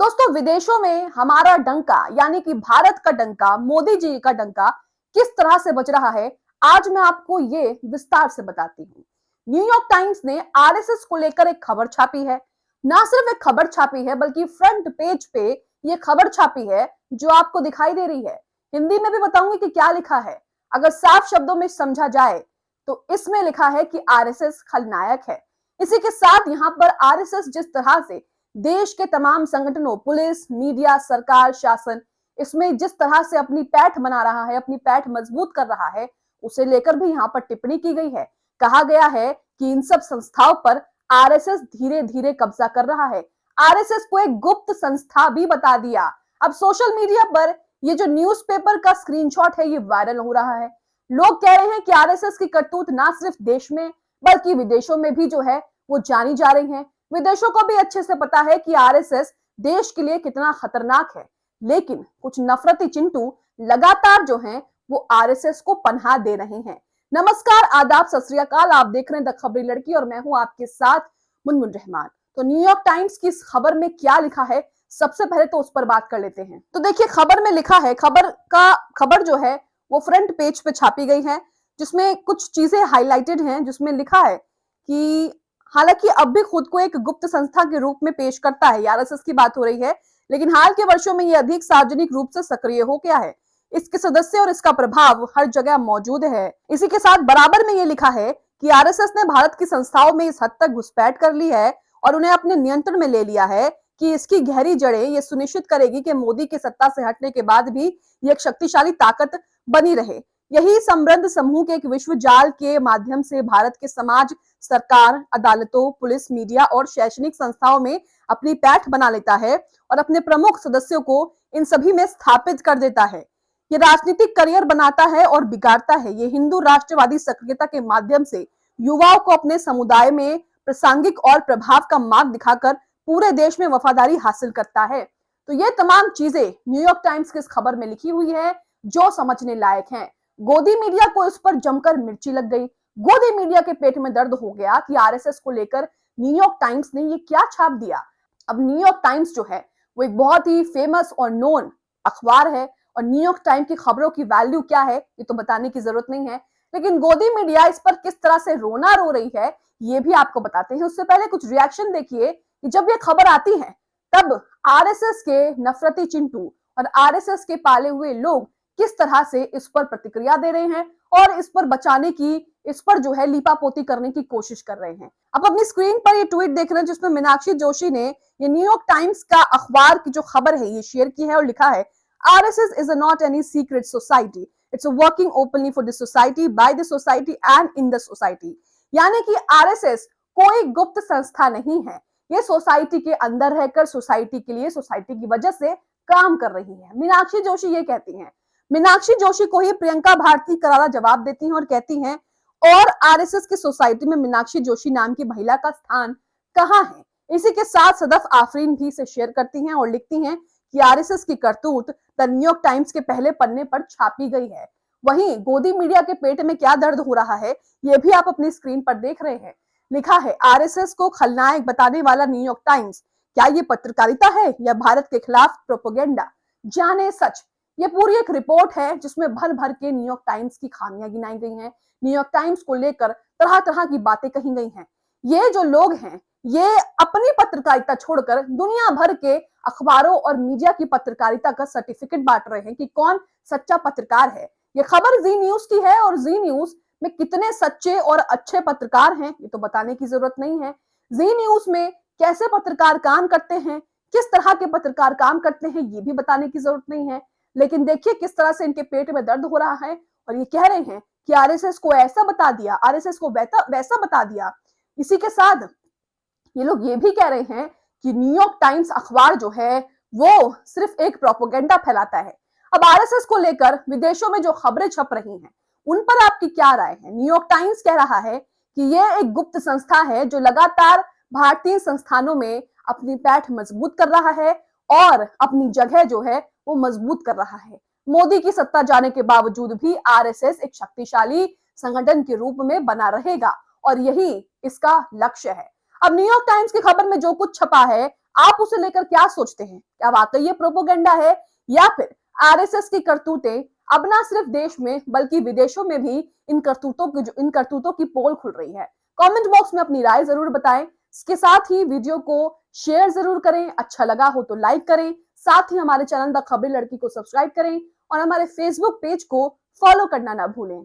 दोस्तों, विदेशों में हमारा डंका यानी कि भारत का डंका, मोदी जी का डंका किस तरह से बज रहा है, आज मैं आपको ये विस्तार से बताती हूँ। न्यूयॉर्क टाइम्स ने आरएसएस को लेकर एक खबर छापी है। ना सिर्फ एक खबर छापी है बल्कि फ्रंट पेज पे ये खबर छापी है जो आपको दिखाई दे रही है। हिंदी में भी बताऊंगी कि क्या लिखा है। अगर साफ शब्दों में समझा जाए तो इसमें लिखा है कि आरएसएस खलनायक है। इसी के साथ यहाँ पर आरएसएस जिस तरह से देश के तमाम संगठनों, पुलिस, मीडिया, सरकार, शासन, इसमें जिस तरह से अपनी पैठ बना रहा है, अपनी पैठ मजबूत कर रहा है, उसे लेकर भी यहाँ पर टिप्पणी की गई है। कहा गया है कि इन सब संस्थाओं पर आरएसएस धीरे धीरे कब्जा कर रहा है। आरएसएस को एक गुप्त संस्था भी बता दिया। अब सोशल मीडिया पर ये जो न्यूज़पेपर का स्क्रीनशॉट है, ये वायरल हो रहा है। लोग कह रहे हैं कि आरएसएस की करतूत ना सिर्फ देश में बल्कि विदेशों में भी जो है वो जानी जा रही है। विदेशों को भी अच्छे से पता है कि आरएसएस देश के लिए कितना खतरनाक है, लेकिन कुछ नफरती चिंटू लगातार जो हैं वो आरएसएस को पनाह दे रहे हैं। नमस्कार, आदाब, सत श्री अकाल। आप देख रहे हैं द खबरी लड़की और मैं हूं आपके साथ मुनमुन रहमान। तो न्यूयॉर्क टाइम्स की इस खबर में क्या लिखा है, सबसे पहले तो उस पर बात कर लेते हैं। तो देखिए, खबर में लिखा है, खबर जो है वो फ्रंट पेज पे छापी गई है, जिसमें कुछ चीजें हाईलाइटेड हैं, जिसमें लिखा है कि हालांकि अब भी खुद को एक गुप्त संस्था के रूप में पेश करता है, आरएसएस की बात हो रही है, लेकिन हाल के वर्षों में यह अधिक सार्वजनिक रूप से सक्रिय हो गया है। इसके सदस्य और इसका प्रभाव हर जगह मौजूद है। इसी के साथ बराबर में यह लिखा है कि आरएसएस ने भारत की संस्थाओं में इस हद तक घुसपैठ कर ली है और उन्हें अपने नियंत्रण में ले लिया है कि इसकी गहरी जड़ें ये सुनिश्चित करेगी कि मोदी के सत्ता से हटने के बाद भी ये एक शक्तिशाली ताकत बनी रहे। यही समृद्ध समूह के एक विश्व जाल के माध्यम से भारत के समाज, सरकार, अदालतों, पुलिस, मीडिया और शैक्षणिक संस्थाओं में अपनी पैठ बना लेता है और अपने प्रमुख सदस्यों को इन सभी में स्थापित कर देता है। ये राजनीतिक करियर बनाता है और बिगाड़ता है। ये हिंदू राष्ट्रवादी सक्रियता के माध्यम से युवाओं को अपने समुदाय में प्रासंगिक और प्रभाव का मार्ग दिखाकर पूरे देश में वफादारी हासिल करता है। तो ये तमाम चीजें न्यूयॉर्क टाइम्स की इस खबर में लिखी हुई है जो समझने लायक हैं। गोदी मीडिया को इस पर जमकर मिर्ची लग गई। गोदी मीडिया के पेट में दर्द हो गया कि आरएसएस को लेकर न्यूयॉर्क टाइम्स ने ये क्या छाप दिया। अब न्यूयॉर्क टाइम्स जो है वो एक बहुत ही फेमस और नोन अखबार है और न्यूयॉर्क टाइम्स की खबरों की वैल्यू क्या है ये तो बताने की जरूरत नहीं है, लेकिन गोदी मीडिया इस पर किस तरह से रोना रो रही है ये भी आपको बताते हैं। उससे पहले कुछ रिएक्शन देखिए कि जब ये खबर आती है तब आरएसएस के नफरती चिंटू और आरएसएस के पाले हुए लोग किस तरह से इस पर प्रतिक्रिया दे रहे हैं और इस पर बचाने की, इस पर जो है लीपापोती करने की कोशिश कर रहे हैं। अब अपनी स्क्रीन पर ये ट्वीट देख रहे हैं जिसमें मीनाक्षी जोशी ने ये न्यूयॉर्क टाइम्स का अखबार की जो खबर है ये शेयर की है और लिखा है, RSS is not any secret society, it's working openly for the society, by the society and in the society. यानी कि आरएसएस कोई गुप्त संस्था नहीं है, ये सोसाइटी के अंदर रहकर सोसाइटी के लिए, सोसाइटी की वजह से काम कर रही है। मीनाक्षी जोशी ये कहती हैं। मीनाक्षी जोशी को ही प्रियंका भारती करारा जवाब देती हैं और कहती हैं, और आरएसएस की सोसाइटी में मीनाक्षी जोशी नाम की महिला का स्थान कहां है। इसी के साथ सदफ आफरीन भी इसे शेयर करती हैं और लिखती हैं कि आरएसएस की करतूत द न्यूयॉर्क टाइम्स के पहले पन्ने पर छापी गई है। वहीं गोदी मीडिया के पेट में क्या दर्द हो रहा है ये भी आप अपनी स्क्रीन पर देख रहे हैं। लिखा है, आरएसएस को खलनायक बताने वाला न्यूयॉर्क टाइम्स, क्या ये पत्रकारिता है या भारत के खिलाफ प्रोपेगेंडा? जाने सच। ये पूरी एक रिपोर्ट है जिसमें भर भर के न्यूयॉर्क टाइम्स की खामियां गिनाई गई हैं। न्यूयॉर्क टाइम्स को लेकर तरह तरह की बातें कही गई हैं। ये जो लोग हैं ये अपनी पत्रकारिता छोड़कर दुनिया भर के अखबारों और मीडिया की पत्रकारिता का सर्टिफिकेट बांट रहे हैं कि कौन सच्चा पत्रकार है। ये खबर जी न्यूज की है और जी न्यूज में कितने सच्चे और अच्छे पत्रकार हैं ये तो बताने की जरूरत नहीं है। जी न्यूज में कैसे पत्रकार काम करते हैं, किस तरह के पत्रकार काम करते हैं ये भी बताने की जरूरत नहीं है। लेकिन देखिए किस तरह से इनके पेट में दर्द हो रहा है और ये कह रहे हैं कि आरएसएस को ऐसा बता दिया, आरएसएस को वैसा बता दिया। इसी के साथ ये लोग ये भी कह रहे हैं कि न्यूयॉर्क टाइम्स अखबार जो है वो सिर्फ एक प्रोपेगेंडा फैलाता है। अब आरएसएस को लेकर विदेशों में जो खबरें छप रही हैं उन पर आपकी क्या राय है? न्यूयॉर्क टाइम्स कह रहा है कि यह एक गुप्त संस्था है जो लगातार भारतीय संस्थानों में अपनी पैठ मजबूत कर रहा है और अपनी जगह जो है वो मजबूत कर रहा है। मोदी की सत्ता जाने के बावजूद भी आरएसएस एक शक्तिशाली संगठन के रूप में बना रहेगा और यही इसका लक्ष्य है। अब न्यूयॉर्क टाइम्स की खबर में जो कुछ छपा है आप उसे लेकर क्या सोचते हैं? क्या वाकई ये प्रोपोगेंडा है या फिर आरएसएस की करतूतें अब ना सिर्फ देश में बल्कि विदेशों में भी इन करतूतों की पोल खुल रही है? कमेंट बॉक्स में अपनी राय जरूर बताएं। इसके साथ ही वीडियो को शेयर जरूर करें, अच्छा लगा हो तो लाइक करें, साथ ही हमारे चैनल द खबरी लड़की को सब्सक्राइब करें और हमारे फेसबुक पेज को फॉलो करना ना भूलें।